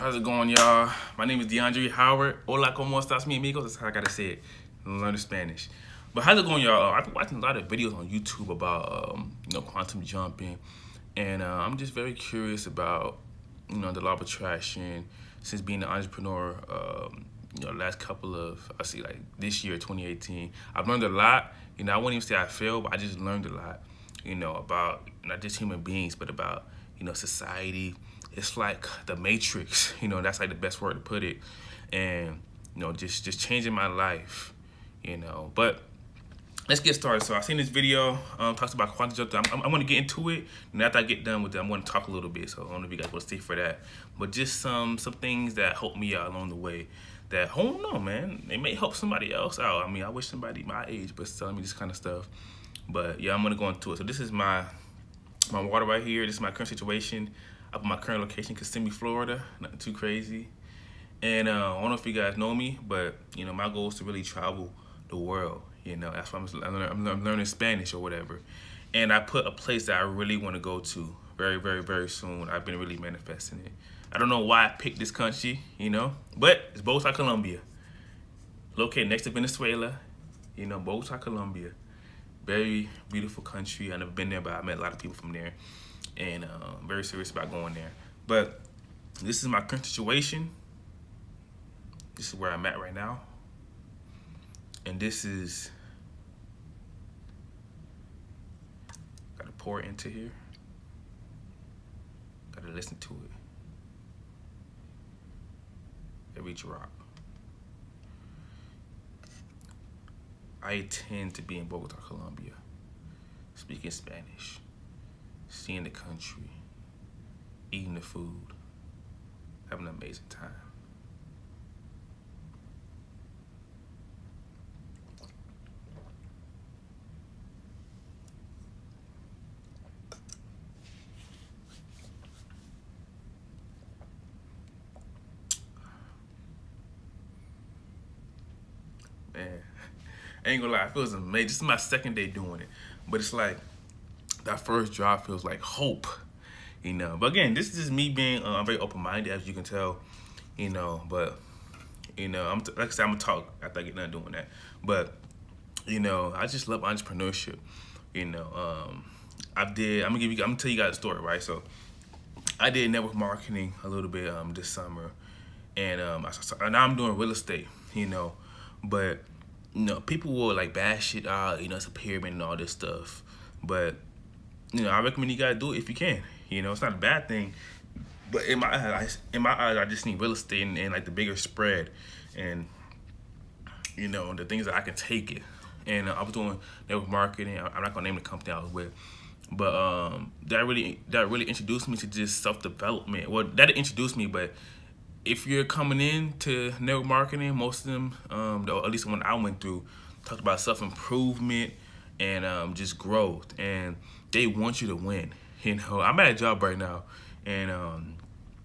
How's it going, y'all? My name is DeAndre Howard. Hola, ¿cómo estás, mi amigos? That's how I gotta say it. Learn Spanish. But how's it going, y'all? I've been watching a lot of videos on YouTube about, quantum jumping, and I'm just very curious about, the law of attraction. Since being an entrepreneur, last couple of, like this year, 2018, I've learned a lot. I wouldn't even say I failed, but I just learned a lot. About not just human beings, but about, society. It's like the Matrix, that's like the best word to put it. And, just changing my life, But let's get started. So I seen this video, talks about quantum jumping. I'm gonna get into it, and after I get done with it, I'm gonna talk a little bit. So I don't know if you guys want to stay for that. But just some things that helped me out along the way that, I don't know, man, they may help somebody else out. I mean, I wish somebody my age was telling me this kind of stuff. But yeah, I'm gonna go into it. So this is my water right here. This is my current situation. Up in my current location, Kissimmee, Florida. Nothing too crazy. And I don't know if you guys know me, but my goal is to really travel the world. That's why I'm learning Spanish or whatever. And I put a place that I really want to go to very, very, very soon. I've been really manifesting it. I don't know why I picked this country, but it's Bogota, Colombia. Located next to Venezuela, Bogota, Colombia. Very beautiful country. I've never been there, but I met a lot of people from there. And I'm very serious about going there. But this is my current situation. This is where I'm at right now. And this is, gotta pour it into here. Gotta listen to it. Every drop. I tend to be in Bogota, Colombia, speaking Spanish, seeing the country, eating the food, having an amazing time. Man, I ain't gonna lie, it feels amazing. This is my second day doing it, but it's like that first drop feels like hope, But again, this is just me being I'm very open-minded, as you can tell, But like I said, I'm gonna talk after I get done doing that. But I just love entrepreneurship. I'm gonna tell you guys a story, right? So I did network marketing a little bit this summer, and now I'm doing real estate, But people will like bash it out, it's a pyramid and all this stuff. But I recommend you guys do it if you can. It's not a bad thing. But in my eyes, I just need real estate and like the bigger spread, and the things that I can take it. And I was doing network marketing. I'm not gonna name the company I was with, but that really introduced me to just self-development. Well, that introduced me, but if you're coming into network marketing, most of them, at least the one I went through, talked about self-improvement and just growth, and they want you to win. I'm at a job right now, and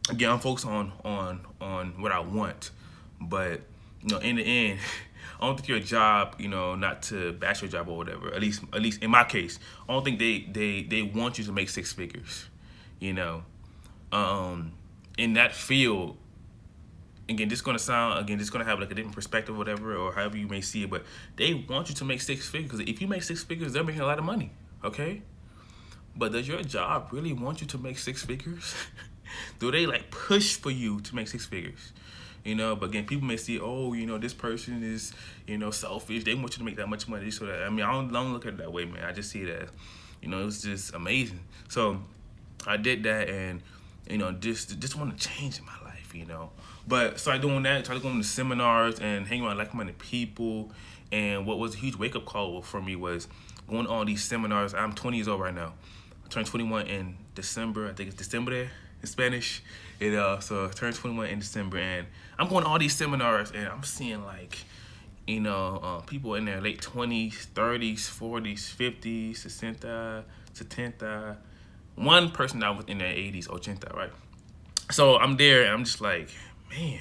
again, I'm focused on what I want, but in the end, I don't think your job, not to bash your job or whatever. At least in my case, I don't think they want you to make six figures. In that field. Again, this is gonna have like a different perspective, or whatever, or however you may see it. But they want you to make six figures, because if you make six figures, they're making a lot of money. Okay. But does your job really want you to make six figures? Do they like push for you to make six figures? But again, people may see, oh, this person is, selfish. They want you to make that much money. So that, I mean, I don't look at it that way, man. I just see it as, it was just amazing. So I did that, and, just want to change in my life, But started doing that, started going to seminars and hanging around like-minded people. And what was a huge wake-up call for me was going on these seminars. I'm 20 years old right now. I turned 21 in December. I think it's December in Spanish. So I turned 21 in December, and I'm going to all these seminars, and I'm seeing like, people in their late 20s, 30s, 40s, 50s, 60, one person that was in their 80s, 80, right? So I'm there, and I'm just like, man,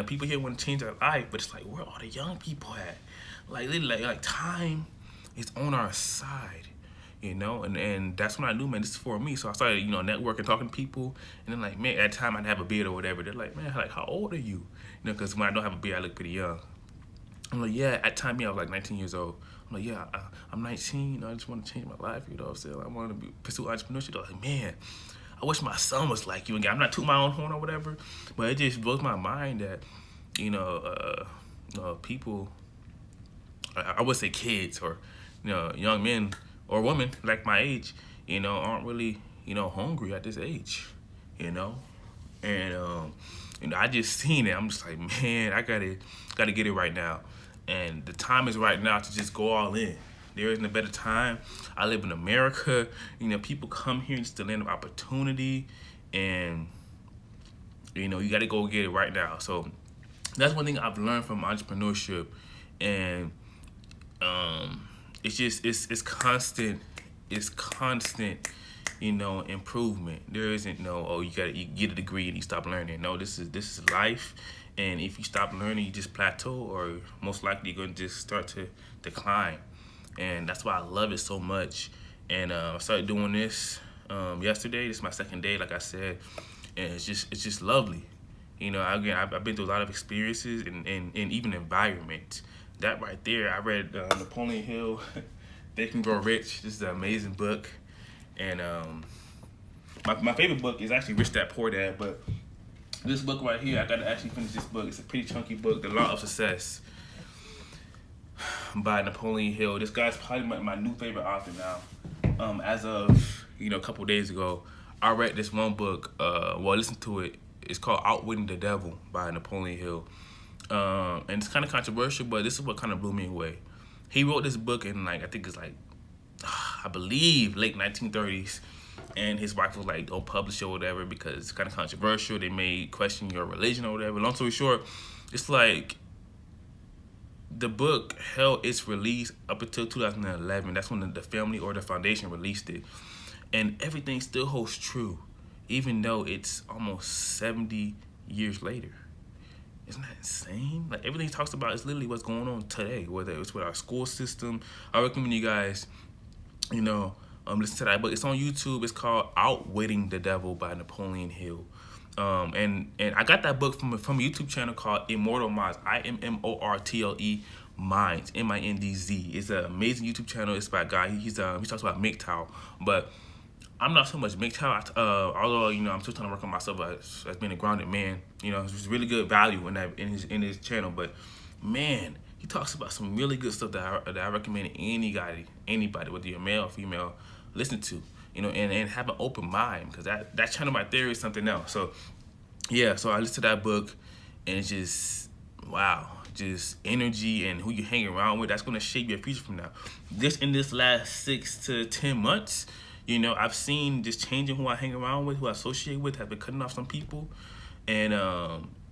people here want to change their life, but it's like, where are all the young people at? Like, like time is on our side. and that's when I knew, man, this is for me. So I started, networking, talking to people, and then like, man, at the time I didn't have a beard or whatever. They're like, man, like, how old are you? Because when I don't have a beard, I look pretty young. I'm like, yeah, at the time, I was like 19 years old. I'm like, yeah, I'm 19, I just want to change my life, what I'm saying? I want to pursue entrepreneurship. I was like, man, I wish my son was like you. And I'm not tooting my own horn or whatever, but it just blows my mind that, people, I would say kids or, young men or women like my age, aren't really, hungry at this age, and I just seen it. I'm just like, man, I gotta get it right now, and the time is right now to just go all in. There isn't a better time. I live in America. People come here just to land of opportunity, and you got to go get it right now. So that's one thing I've learned from entrepreneurship, and it's constant. It's constant. Improvement. There isn't no, oh, you get a degree and you stop learning. No, this is life, and if you stop learning, you just plateau, or most likely you're gonna just start to decline. And that's why I love it so much. And I started doing this yesterday. This is my second day, like I said, and it's just lovely. Again, I've been through a lot of experiences and even environment. That right there, I read Napoleon Hill, Think and Grow Rich. This is an amazing book. And my favorite book is actually Rich Dad Poor Dad, but this book right here, I gotta actually finish this book. It's a pretty chunky book, The Law of Success by Napoleon Hill. This guy's probably my new favorite author now. As of a couple days ago, I read this one book. Listen to it. It's called Outwitting the Devil by Napoleon Hill. And it's kind of controversial, but this is what kind of blew me away. He wrote this book in I think it's I believe late 1930s, and his wife was like, don't publish it or whatever because it's kind of controversial. They may question your religion or whatever. Long story short, it's like the book held its release up until 2011. That's when the family or the foundation released it, and everything still holds true, even though it's almost 70 years later. Isn't that insane? Like, everything he talks about is literally what's going on today, whether it's with our school system. I recommend you guys listen to that book. It's on YouTube. It's called Outwitting the Devil by Napoleon Hill. And I got that book from a YouTube channel called Immortal Minds, IMMORTLE Minds, MINDZ. It's an amazing YouTube channel. It's by a guy. He talks about MGTOW, but I'm not so much MGTOW. Although I'm still trying to work on myself as being a grounded man. There's really good value in his channel, but man, he talks about some really good stuff that I recommend anybody, whether you're male or female, listen to, and have an open mind, because that channel right there is something else. So yeah, so I listened to that book, and it's just, wow, just energy and who you hang around with, that's going to shape your future from now. In this last 6 to 10 months, I've seen just changing who I hang around with, who I associate with, have been cutting off some people, and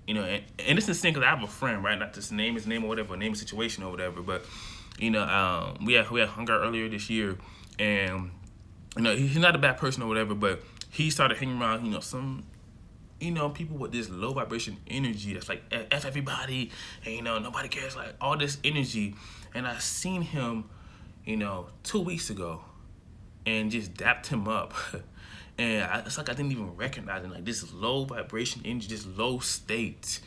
and it's insane because I have a friend, right? Not to name his name or whatever, name his situation or whatever, but we had hung out earlier this year, and he's not a bad person or whatever, but he started hanging around some people with this low vibration energy that's like F everybody, and nobody cares, like all this energy. And I seen him 2 weeks ago and just dapped him up. And it's like I didn't even recognize him, like this low vibration energy, this low state.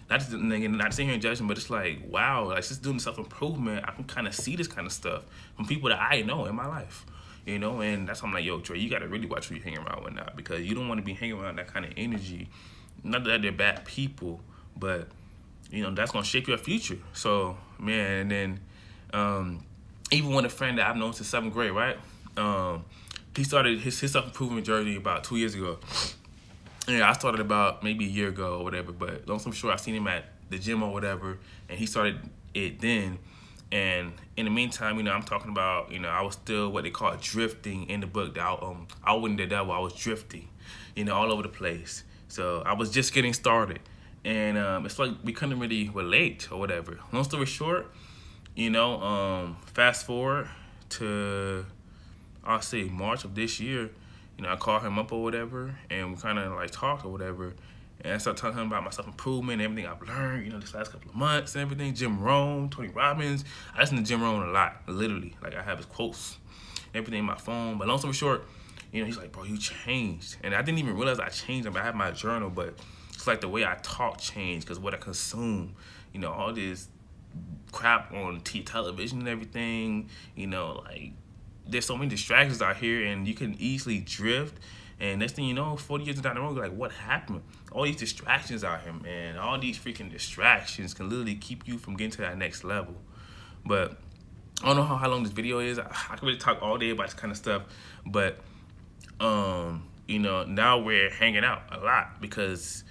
Not sitting here and judging, but it's like, wow, like just doing self-improvement, I can kind of see this kind of stuff from people that I know in my life, and that's why I'm like, yo, Trey, you got to really watch who you hang around with now, because you don't want to be hanging around that kind of energy. Not that they're bad people, but, that's going to shape your future. So, man, and then even with a friend that I've known since 7th grade, right? He started his self-improvement journey about 2 years ago. Yeah, I started about maybe a year ago or whatever, but long story short, I seen him at the gym or whatever, and he started it then. And in the meantime, I'm talking about, I was still what they call drifting in the book. I wasn't the devil, I was drifting, all over the place. So I was just getting started, and it's like we couldn't really relate or whatever. Long story short, fast forward to, I'll say, March of this year. I called him up or whatever, and we kind of like talked or whatever. And I started talking about my self-improvement, everything I've learned, this last couple of months and everything. Jim Rohn, Tony Robbins. I listen to Jim Rohn a lot, literally. Like, I have his quotes. everything in my phone. But long story short, you know, he's like, bro, you changed. And I didn't even realize I changed. I have my journal, but it's like the way I talk changed because what I consume, you know, all this crap on television and everything, you know, like there's so many distractions out here and you can easily drift. And next thing you know, 40 years down the road, you're like, what happened? All these distractions out here, man. All these freaking distractions can literally keep you from getting to that next level. But I don't know how long this video is. I can really talk all day about this kind of stuff. But, you know, now we're hanging out a lot because,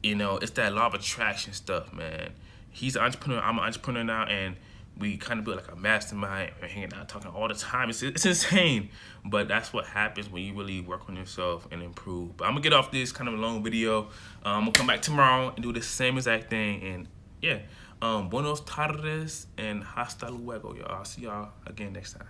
you know, it's that law of attraction stuff, man. He's an entrepreneur. I'm an entrepreneur now, and we kind of built like a mastermind. We're hanging out, talking all the time. It's insane, but that's what happens when you really work on yourself and improve. But I'm gonna get off this kind of a long video. I'm gonna come back tomorrow and do the same exact thing. And yeah, buenos tardes and hasta luego, y'all. I'll see y'all again next time.